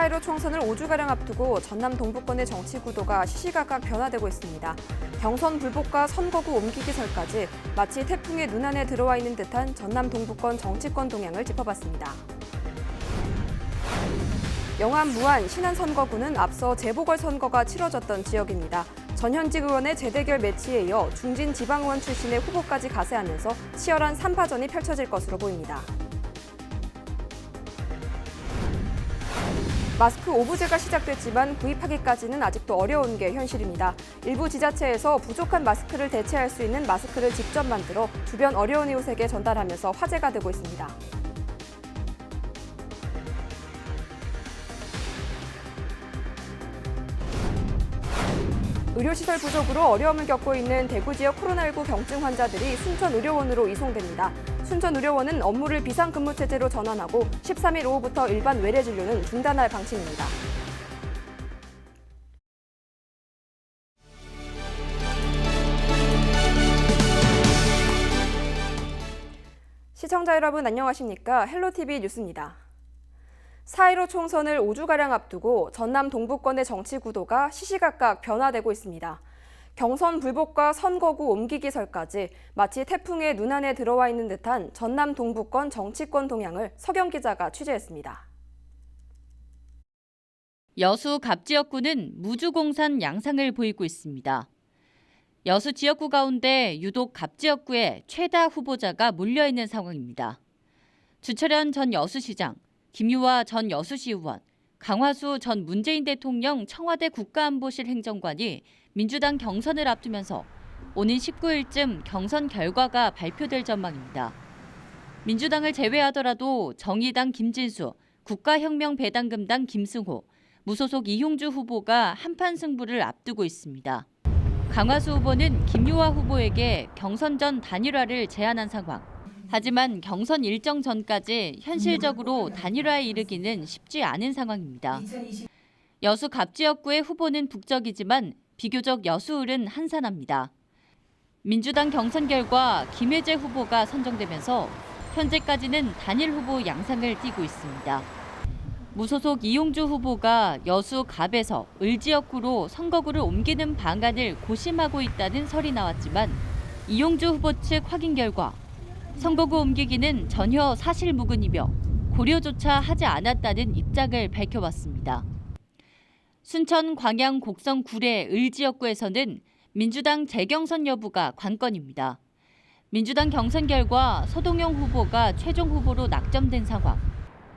4.15 총선을 5주가량 앞두고 전남 동부권의 정치 구도가 시시각각 변화되고 있습니다. 경선 불복과 선거구 옮기기설까지 마치 태풍의 눈 안에 들어와 있는 듯한 전남 동부권 정치권 동향을 짚어봤습니다. 영암, 무안, 신안 선거구는 앞서 재보궐선거가 치러졌던 지역입니다. 전현직 의원의 재대결 매치에 이어 중진 지방의원 출신의 후보까지 가세하면서 치열한 3파전이 펼쳐질 것으로 보입니다. 마스크 오브제가 시작됐지만 구입하기까지는 아직도 어려운 게 현실입니다. 일부 지자체에서 부족한 마스크를 대체할 수 있는 마스크를 직접 만들어 주변 어려운 이웃에게 전달하면서 화제가 되고 있습니다. 의료시설 부족으로 어려움을 겪고 있는 대구 지역 코로나19 경증 환자들이 순천의료원으로 이송됩니다. 순천의료원은 업무를 비상근무 체제로 전환하고 13일 오후부터 일반 외래 진료는 중단할 방침입니다. 시청자 여러분 안녕하십니까? 헬로티비 뉴스입니다. 4.15 총선을 5주가량 앞두고 전남 동부권의 정치 구도가 시시각각 변화되고 있습니다. 경선 불복과 선거구 옮기기설까지 마치 태풍의 눈 안에 들어와 있는 듯한 전남 동부권 정치권 동향을 서경 기자가 취재했습니다. 여수 갑지역구는 무주공산 양상을 보이고 있습니다. 여수 지역구 가운데 유독 갑지역구에 최다 후보자가 몰려있는 상황입니다. 주철현 전 여수시장, 김유화 전 여수시 의원, 강화수 전 문재인 대통령 청와대 국가안보실 행정관이 민주당 경선을 앞두면서 오는 19일쯤 경선 결과가 발표될 전망입니다. 민주당을 제외하더라도 정의당 김진수, 국가혁명배당금당 김승호, 무소속 이용주 후보가 한판 승부를 앞두고 있습니다. 강화수 후보는 김유화 후보에게 경선 전 단일화를 제안한 상황. 하지만 경선 일정 전까지 현실적으로 단일화에 이르기는 쉽지 않은 상황입니다. 여수 갑지역구의 후보는 북적이지만 비교적 여수을은 한산합니다. 민주당 경선 결과 김혜재 후보가 선정되면서 현재까지는 단일 후보 양상을 띠고 있습니다. 무소속 이용주 후보가 여수 갑에서 을 지역구로 선거구를 옮기는 방안을 고심하고 있다는 설이 나왔지만 이용주 후보 측 확인 결과 선거구 옮기기는 전혀 사실무근이며 고려조차 하지 않았다는 입장을 밝혀왔습니다. 순천 광양 곡성 구례 을 지역구에서는 민주당 재경선 여부가 관건입니다. 민주당 경선 결과 서동영 후보가 최종 후보로 낙점된 상황.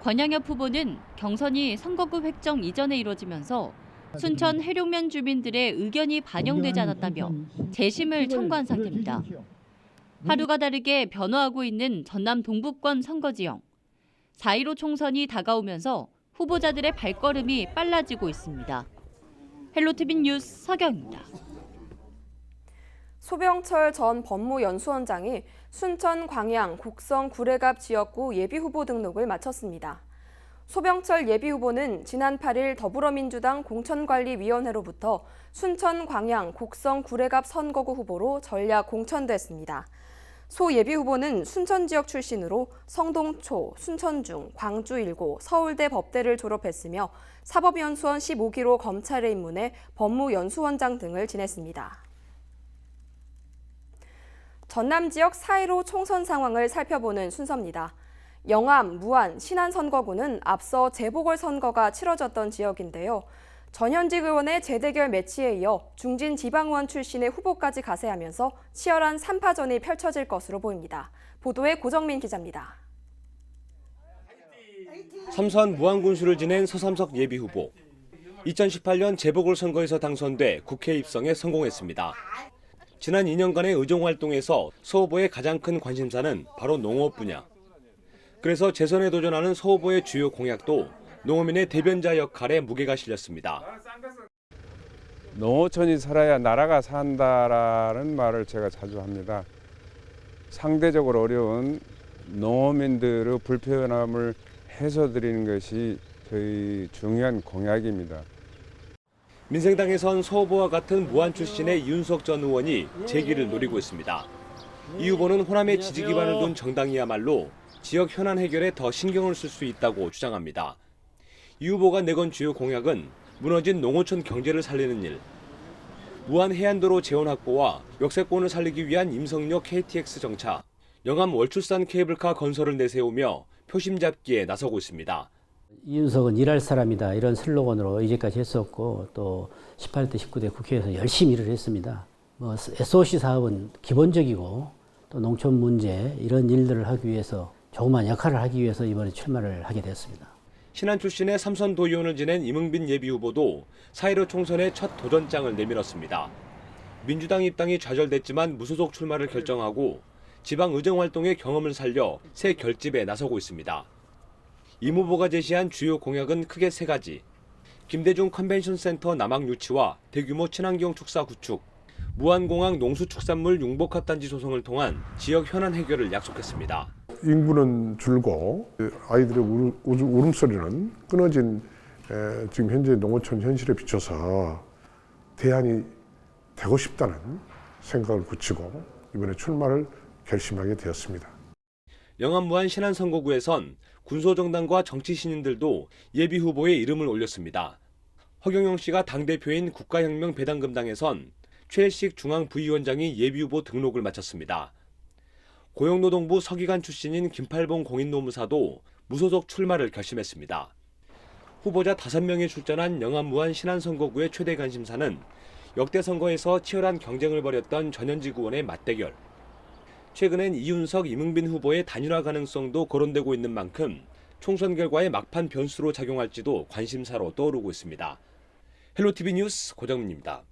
권양엽 후보는 경선이 선거구 획정 이전에 이뤄지면서 순천 해룡면 주민들의 의견이 반영되지 않았다며 재심을 청구한 상태입니다. 하루가 다르게 변화하고 있는 전남 동부권 선거 지형. 4.15 총선이 다가오면서 후보자들의 발걸음이 빨라지고 있습니다. 헬로티비 뉴스 서경입니다. 소병철 전 법무연수원장이 순천, 광양, 곡성, 구례갑 지역구 예비후보 등록을 마쳤습니다. 소병철 예비후보는 지난 8일 더불어민주당 공천관리위원회로부터 순천, 광양, 곡성, 구례갑 선거구 후보로 전략 공천됐습니다. 소 예비후보는 순천 지역 출신으로 성동초, 순천중, 광주일고, 서울대 법대를 졸업했으며 사법연수원 15기로 검찰에 입문해 법무연수원장 등을 지냈습니다. 전남 지역 4.15 총선 상황을 살펴보는 순서입니다. 영암, 무안, 신안 선거구는 앞서 재보궐선거가 치러졌던 지역인데요. 전현직 의원의 재대결 매치에 이어 중진 지방의원 출신의 후보까지 가세하면서 치열한 3파전이 펼쳐질 것으로 보입니다. 보도에 고정민 기자입니다. 삼선 무안군수를 지낸 서삼석 예비후보. 2018년 재보궐선거에서 당선돼 국회 입성에 성공했습니다. 지난 2년간의 의정활동에서 서 후보의 가장 큰 관심사는 바로 농업 분야. 그래서 재선에 도전하는 서 후보의 주요 공약도 농어민의 대변자 역할에 무게가 실렸습니다. 농어촌이 살아야 나라가 산다라는 말을 제가 자주 합니다. 상대적으로 어려운 농어민들의 불편함을 해소드리는 것이 저희 중요한 공약입니다. 민생당에선 서 후보와 같은 무안 출신의 이윤석 전 의원이 재기를 노리고 있습니다. 이 후보는 호남에 지지 기반을 둔 정당이야말로 지역 현안 해결에 더 신경을 쓸 수 있다고 주장합니다. 이 후보가 내건 주요 공약은 무너진 농어촌 경제를 살리는 일, 무한 해안도로 재원 확보와 역세권을 살리기 위한 임성역 KTX 정차, 영암 월출산 케이블카 건설을 내세우며 표심 잡기에 나서고 있습니다. 이준석은 일할 사람이다 이런 슬로건으로 이제까지 했었고 또 18대 19대 국회에서 열심히 일을 했습니다. SOC 사업은 기본적이고 또 농촌 문제 이런 일들을 하기 위해서 조그만 역할을 하기 위해서 이번에 출마를 하게 됐습니다. 신안 출신의 삼선 도의원을 지낸 이명빈 예비후보도 4.15 총선의 첫 도전장을 내밀었습니다. 민주당 입당이 좌절됐지만 무소속 출마를 결정하고 지방 의정 활동의 경험을 살려 새 결집에 나서고 있습니다. 임 후보가 제시한 주요 공약은 크게 세 가지. 김대중 컨벤션센터 남항 유치와 대규모 친환경 축사 구축, 무안공항 농수축산물 융복합단지 조성을 통한 지역 현안 해결을 약속했습니다. 인구는 줄고 아이들의 울음소리는 끊어진 지금 현재 농어촌 현실에 비춰서 대안이 되고 싶다는 생각을 굳히고 이번에 출마를 결심하게 되었습니다. 영암 무안 신안 선거구에선 군소정당과 정치 신인들도 예비 후보의 이름을 올렸습니다. 허경영 씨가 당대표인 국가혁명 배당금당에선 최일식 중앙부위원장이 예비 후보 등록을 마쳤습니다. 고용노동부 서기관 출신인 김팔봉 공인노무사도 무소속 출마를 결심했습니다. 후보자 5명이 출전한 영암 무안 신안 선거구의 최대 관심사는 역대 선거에서 치열한 경쟁을 벌였던 전현직 의원의 맞대결. 최근엔 이윤석, 이명빈 후보의 단일화 가능성도 거론되고 있는 만큼 총선 결과의 막판 변수로 작용할지도 관심사로 떠오르고 있습니다. 헬로티비 뉴스 고정민입니다.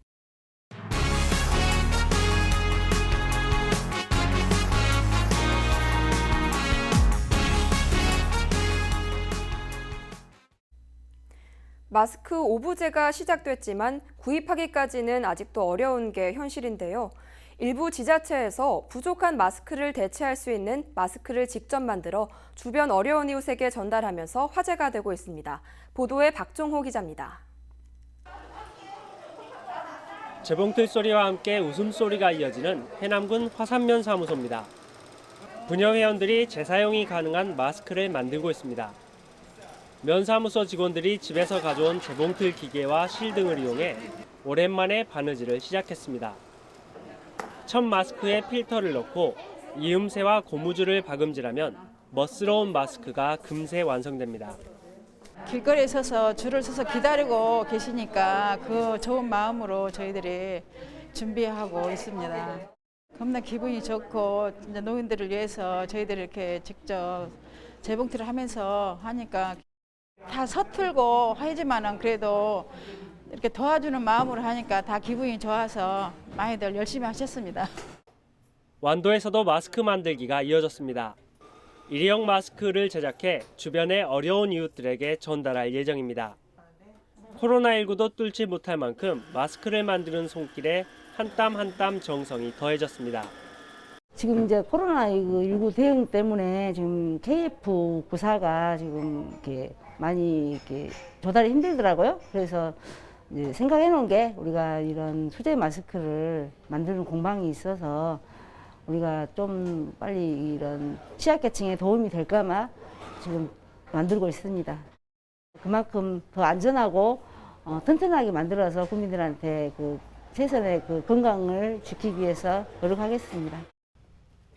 마스크 오부제가 시작됐지만 구입하기까지는 아직도 어려운 게 현실인데요. 일부 지자체에서 부족한 마스크를 대체할 수 있는 마스크를 직접 만들어 주변 어려운 이웃에게 전달하면서 화제가 되고 있습니다. 보도에 박종호 기자입니다. 재봉틀 소리와 함께 웃음소리가 이어지는 해남군 화산면 사무소입니다. 분여 회원들이 재사용이 가능한 마스크를 만들고 있습니다. 면사무소 직원들이 집에서 가져온 재봉틀 기계와 실 등을 이용해 오랜만에 바느질을 시작했습니다. 첫 마스크에 필터를 넣고 이음새와 고무줄을 박음질하면 멋스러운 마스크가 금세 완성됩니다. 길거리에 서서 줄을 서서 기다리고 계시니까 그 좋은 마음으로 저희들이 준비하고 있습니다. 겁나 기분이 좋고 이제 노인들을 위해서 저희들이 이렇게 직접 재봉틀을 하면서 하니까 다 서툴고 하지만은 그래도 이렇게 도와주는 마음으로 하니까 다 기분이 좋아서 많이들 열심히 하셨습니다. 완도에서도 마스크 만들기가 이어졌습니다. 일회용 마스크를 제작해 주변의 어려운 이웃들에게 전달할 예정입니다. 코로나19도 뚫지 못할 만큼 마스크를 만드는 손길에 한 땀 한 땀 정성이 더해졌습니다. 지금 이제 코로나19 대응 때문에 지금 KF94가 지금 이렇게 많이 이렇게 조달이 힘들더라고요. 그래서 이제 생각해 놓은 게 우리가 이런 수제 마스크를 만드는 공방이 있어서 우리가 좀 빨리 이런 취약계층에 도움이 될까봐 지금 만들고 있습니다. 그만큼 더 안전하고 튼튼하게 만들어서 국민들한테 그 최선의 그 건강을 지키기 위해서 노력하겠습니다.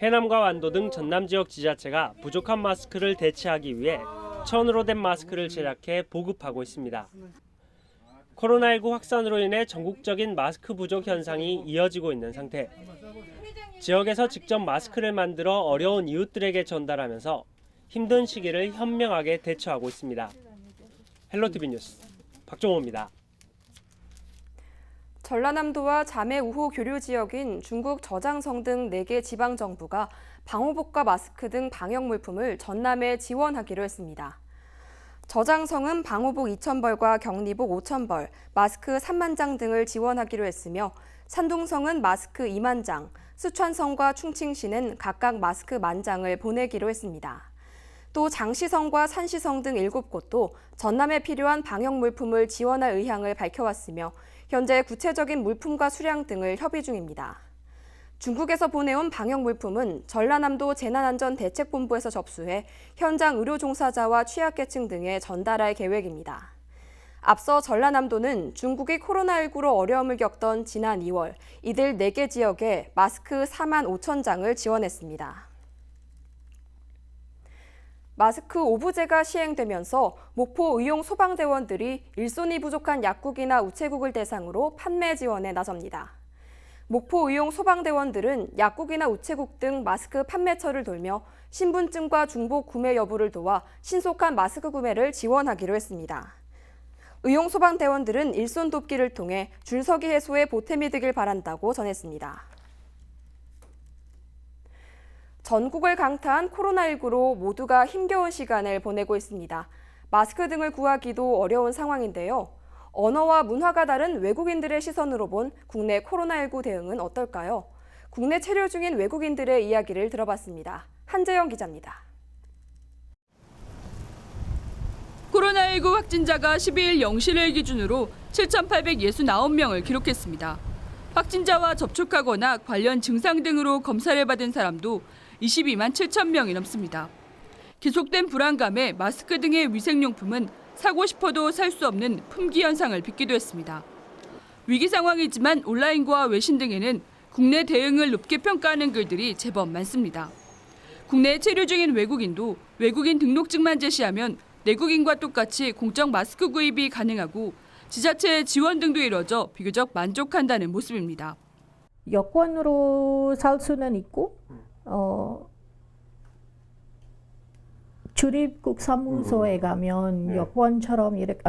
해남과 완도 등 전남 지역 지자체가 부족한 마스크를 대체하기 위해 천으로 된 마스크를 제작해 보급하고 있습니다. 코로나19 확산으로 인해 전국적인 마스크 부족 현상이 이어지고 있는 상태. 지역에서 직접 마스크를 만들어 어려운 이웃들에게 전달하면서 힘든 시기를 현명하게 대처하고 있습니다. 헬로티비 뉴스 박종호입니다. 전라남도와 자매 우호 교류 지역인 중국 저장성 등 4개 지방정부가 방호복과 마스크 등 방역 물품을 전남에 지원하기로 했습니다. 저장성은 방호복 2,000벌과 격리복 5,000벌, 마스크 3만 장 등을 지원하기로 했으며 산둥성은 마스크 2만 장, 쓰촨성과 충칭시는 각각 마스크 10,000장을 보내기로 했습니다. 또 장시성과 산시성 등 7곳도 전남에 필요한 방역 물품을 지원할 의향을 밝혀왔으며 현재 구체적인 물품과 수량 등을 협의 중입니다. 중국에서 보내온 방역 물품은 전라남도 재난안전대책본부에서 접수해 현장 의료 종사자와 취약계층 등에 전달할 계획입니다. 앞서 전라남도는 중국이 코로나19로 어려움을 겪던 지난 2월 이들 4개 지역에 마스크 4만 5천 장을 지원했습니다. 마스크 오부제가 시행되면서 목포 의용 소방대원들이 일손이 부족한 약국이나 우체국을 대상으로 판매 지원에 나섭니다. 목포 의용 소방대원들은 약국이나 우체국 등 마스크 판매처를 돌며 신분증과 중복 구매 여부를 도와 신속한 마스크 구매를 지원하기로 했습니다. 의용 소방대원들은 일손 돕기를 통해 줄서기 해소에 보탬이 되길 바란다고 전했습니다. 전국을 강타한 코로나19로 모두가 힘겨운 시간을 보내고 있습니다. 마스크 등을 구하기도 어려운 상황인데요. 언어와 문화가 다른 외국인들의 시선으로 본 국내 코로나19 대응은 어떨까요? 국내 체류 중인 외국인들의 이야기를 들어봤습니다. 한재영 기자입니다. 코로나19 확진자가 12일 0시를 기준으로 7,869명을 기록했습니다. 확진자와 접촉하거나 관련 증상 등으로 검사를 받은 사람도 22만 7천 명이 넘습니다. 계속된 불안감에 마스크 등의 위생용품은 사고 싶어도 살 수 없는 품귀 현상을 빚기도 했습니다. 위기 상황이지만 온라인과 외신 등에는 국내 대응을 높게 평가하는 글들이 제법 많습니다. 국내에 체류 중인 외국인도 외국인 등록증만 제시하면 내국인과 똑같이 공적 마스크 구입이 가능하고 지자체의 지원 등도 이뤄져 비교적 만족한다는 모습입니다. 여권으로 살 수는 있고 출입국 사무소에 가면 여권처럼 이렇게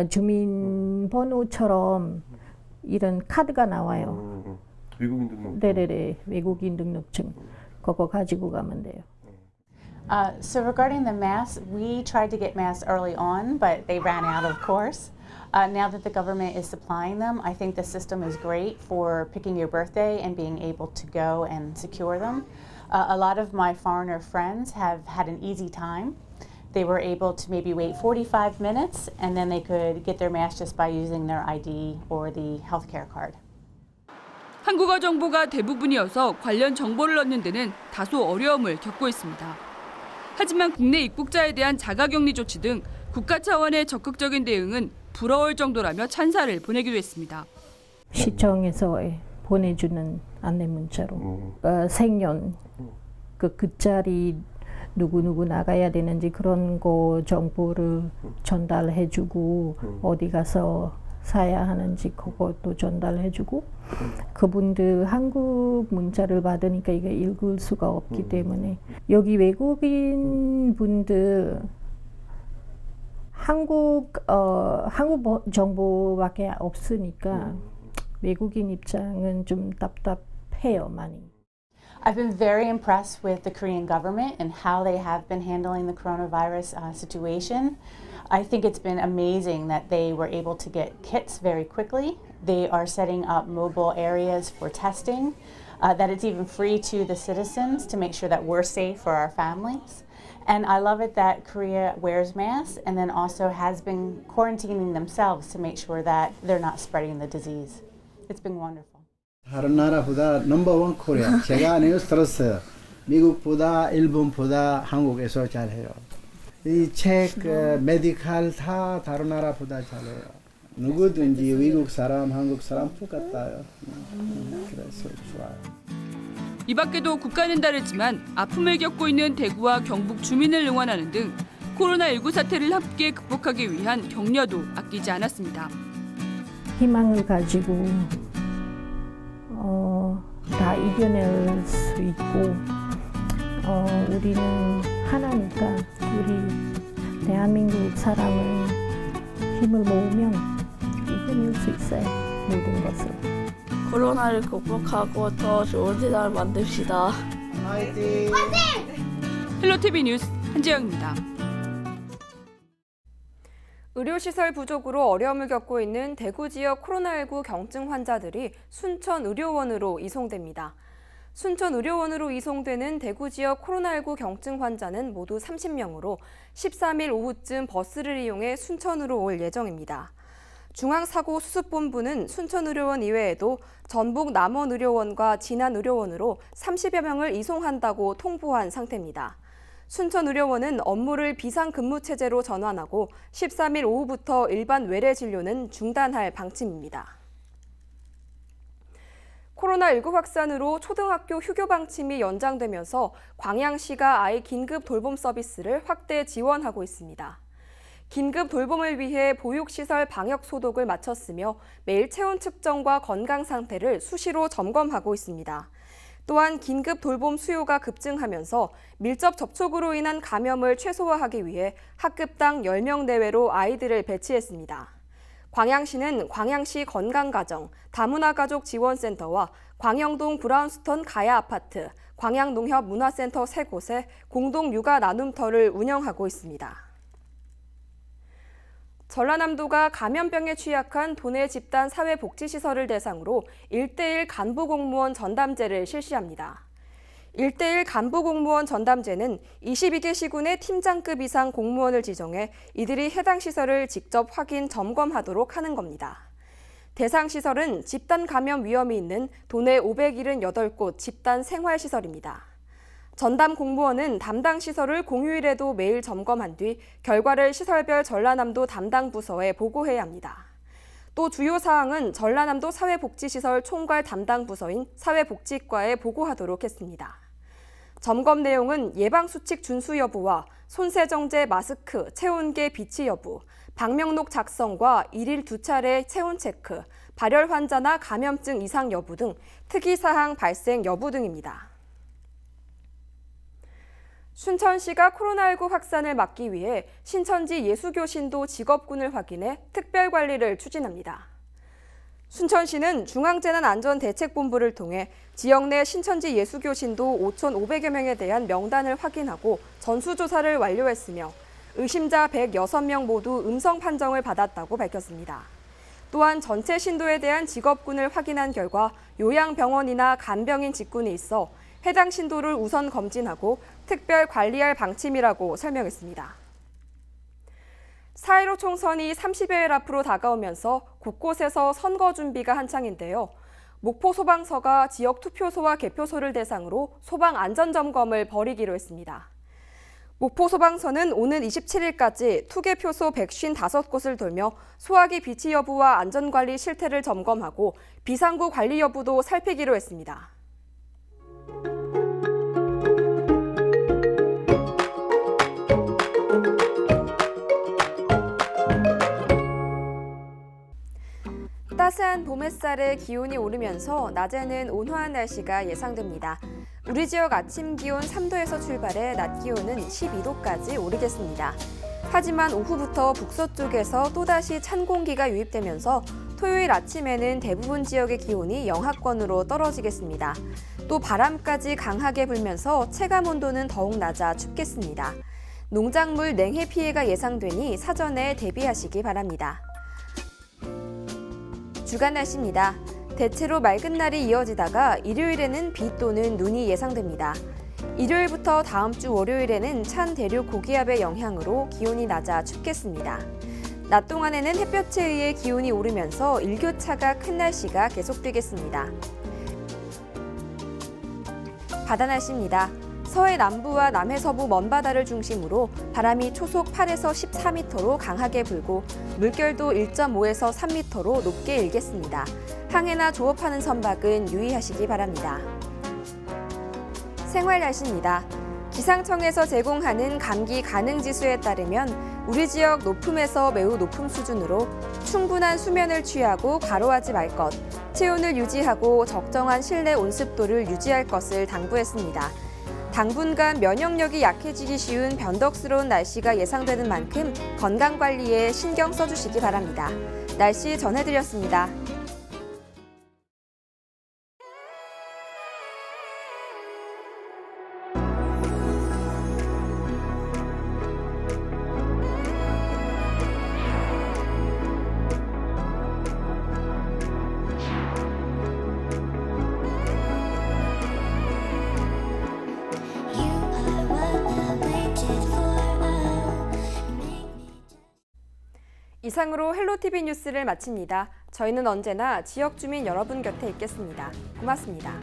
주민번호처럼 이런 카드가 나와요. 외국인 등록. 네네네, 외국인 등록증 그거 가지고 가면 돼요. So regarding the masks, we tried to get masks early on, but they ran out, of course. Now that the government is supplying them, I think the system is great for picking your birthday and being able to go and secure them. A lot of my foreigner friends have had an easy time. They were able to maybe wait 45 minutes and then they could get their mask just by using their ID or the healthcare card. 한국어 정보가 대부분이어서 관련 정보를 얻는 데는 다소 어려움을 겪고 있습니다. 하지만 국내 입국자에 대한 자가격리 조치 등 국가 차원의 적극적인 대응은 부러울 정도라며 찬사를 보내기도 했습니다. 시청에서 보내주는 안내 문자로 생년 그 자리 누구 나가야 되는지 그런 거 정보를 전달해주고 어디 가서 사야 하는지 그것도 전달해주고 그분들 한국 문자를 받으니까 이게 읽을 수가 없기 때문에 여기 외국인 분들 한국 정보밖에 없으니까 외국인 입장은 좀 답답해요, 많이. I've been very impressed with the Korean government and how they have been handling the coronavirus situation. I think it's been amazing that they were able to get kits very quickly. They are setting up mobile areas for testing, that it's even free to the citizens to make sure that we're safe for our families. And I love it that Korea wears masks and then also has been quarantining themselves to make sure that they're not spreading the disease. It's been wonderful. 다른 나라보다 넘버원 코리아. 제가 뉴스 들었어요. 미국보다 일본보다 한국에서 잘해요. 이 책, 메디칼 다 다른 나라보다 잘해요. 누구든지 외국 사람, 한국 사람 똑같아요. 그래서 좋아요. 이 밖에도 국가는 다르지만 아픔을 겪고 있는 대구와 경북 주민을 응원하는 등 코로나19 사태를 함께 극복하기 위한 격려도 아끼지 않았습니다. 희망을 가지고 다 이겨낼 수 있고 우리는 하나니까 우리 대한민국 사람은 힘을 모으면 이겨낼 수 있어요. 모든 것을. 코로나를 극복하고 더 좋은 세상을 만듭시다. 화이팅! 헬로티비 뉴스 한지영입니다. 의료시설 부족으로 어려움을 겪고 있는 대구 지역 코로나19 경증 환자들이 순천의료원으로 이송됩니다. 순천의료원으로 이송되는 대구 지역 코로나19 경증 환자는 모두 30명으로 13일 오후쯤 버스를 이용해 순천으로 올 예정입니다. 중앙사고수습본부는 순천의료원 이외에도 전북 남원의료원과 진안의료원으로 30여 명을 이송한다고 통보한 상태입니다. 순천의료원은 업무를 비상근무체제로 전환하고 13일 오후부터 일반 외래 진료는 중단할 방침입니다. 코로나19 확산으로 초등학교 휴교 방침이 연장되면서 광양시가 아이 긴급 돌봄 서비스를 확대 지원하고 있습니다. 긴급 돌봄을 위해 보육시설 방역 소독을 마쳤으며 매일 체온 측정과 건강 상태를 수시로 점검하고 있습니다. 또한 긴급 돌봄 수요가 급증하면서 밀접 접촉으로 인한 감염을 최소화하기 위해 학급당 10명 내외로 아이들을 배치했습니다. 광양시는 광양시 건강가정, 다문화가족 지원센터와 광영동 브라운스톤 가야아파트, 광양농협문화센터 3곳에 공동 육아 나눔터를 운영하고 있습니다. 전라남도가 감염병에 취약한 도내 집단 사회복지시설을 대상으로 1:1 간부공무원 전담제를 실시합니다. 1:1 간부공무원 전담제는 22개 시군의 팀장급 이상 공무원을 지정해 이들이 해당 시설을 직접 확인, 점검하도록 하는 겁니다. 대상 시설은 집단 감염 위험이 있는 도내 578곳 집단 생활시설입니다. 전담 공무원은 담당 시설을 공휴일에도 매일 점검한 뒤 결과를 시설별 전라남도 담당 부서에 보고해야 합니다. 또 주요 사항은 전라남도 사회복지시설 총괄 담당 부서인 사회복지과에 보고하도록 했습니다. 점검 내용은 예방수칙 준수 여부와 손세정제 마스크, 체온계 비치 여부, 방명록 작성과 1일 2차례 체온 체크, 발열 환자나 감염증 이상 여부 등 특이사항 발생 여부 등입니다. 순천시가 코로나19 확산을 막기 위해 신천지 예수교신도 직업군을 확인해 특별관리를 추진합니다. 순천시는 중앙재난안전대책본부를 통해 지역 내 신천지 예수교신도 5,500여 명에 대한 명단을 확인하고 전수조사를 완료했으며 의심자 106명 모두 음성 판정을 받았다고 밝혔습니다. 또한 전체 신도에 대한 직업군을 확인한 결과 요양병원이나 간병인 직군이 있어 해당 신도를 우선 검진하고 특별 관리할 방침이라고 설명했습니다. 4.15 총선이 30여일 앞으로 다가오면서 곳곳에서 선거 준비가 한창인데요. 목포 소방서가 지역 투표소와 개표소를 대상으로 소방 안전점검을 벌이기로 했습니다. 목포 소방서는 오는 27일까지 투개표소 155곳을 돌며 소화기 비치 여부와 안전관리 실태를 점검하고 비상구 관리 여부도 살피기로 했습니다. 따스한 봄 햇살에 기온이 오르면서 낮에는 온화한 날씨가 예상됩니다. 우리 지역 아침 기온 3도에서 출발해 낮 기온은 12도까지 오르겠습니다. 하지만 오후부터 북서쪽에서 또다시 찬 공기가 유입되면서 토요일 아침에는 대부분 지역의 기온이 영하권으로 떨어지겠습니다. 또 바람까지 강하게 불면서 체감 온도는 더욱 낮아 춥겠습니다. 농작물 냉해 피해가 예상되니 사전에 대비하시기 바랍니다. 주간 날씨입니다. 대체로 맑은 날이 이어지다가 일요일에는 비 또는 눈이 예상됩니다. 일요일부터 다음 주 월요일에는 찬 대륙 고기압의 영향으로 기온이 낮아 춥겠습니다. 낮 동안에는 햇볕에 의해 기온이 오르면서 일교차가 큰 날씨가 계속되겠습니다. 바다 날씨입니다. 서해 남부와 남해 서부 먼바다를 중심으로 바람이 초속 8에서 14m로 강하게 불고 물결도 1.5에서 3m로 높게 일겠습니다. 항해나 조업하는 선박은 유의하시기 바랍니다. 생활 날씨입니다. 기상청에서 제공하는 감기 가능 지수에 따르면 우리 지역 높음에서 매우 높음 수준으로 충분한 수면을 취하고 과로하지 말 것, 체온을 유지하고 적정한 실내 온습도를 유지할 것을 당부했습니다. 당분간 면역력이 약해지기 쉬운 변덕스러운 날씨가 예상되는 만큼 건강관리에 신경 써주시기 바랍니다. 날씨 전해드렸습니다. 이상으로 헬로티비 뉴스를 마칩니다. 저희는 언제나 지역 주민 여러분 곁에 있겠습니다. 고맙습니다.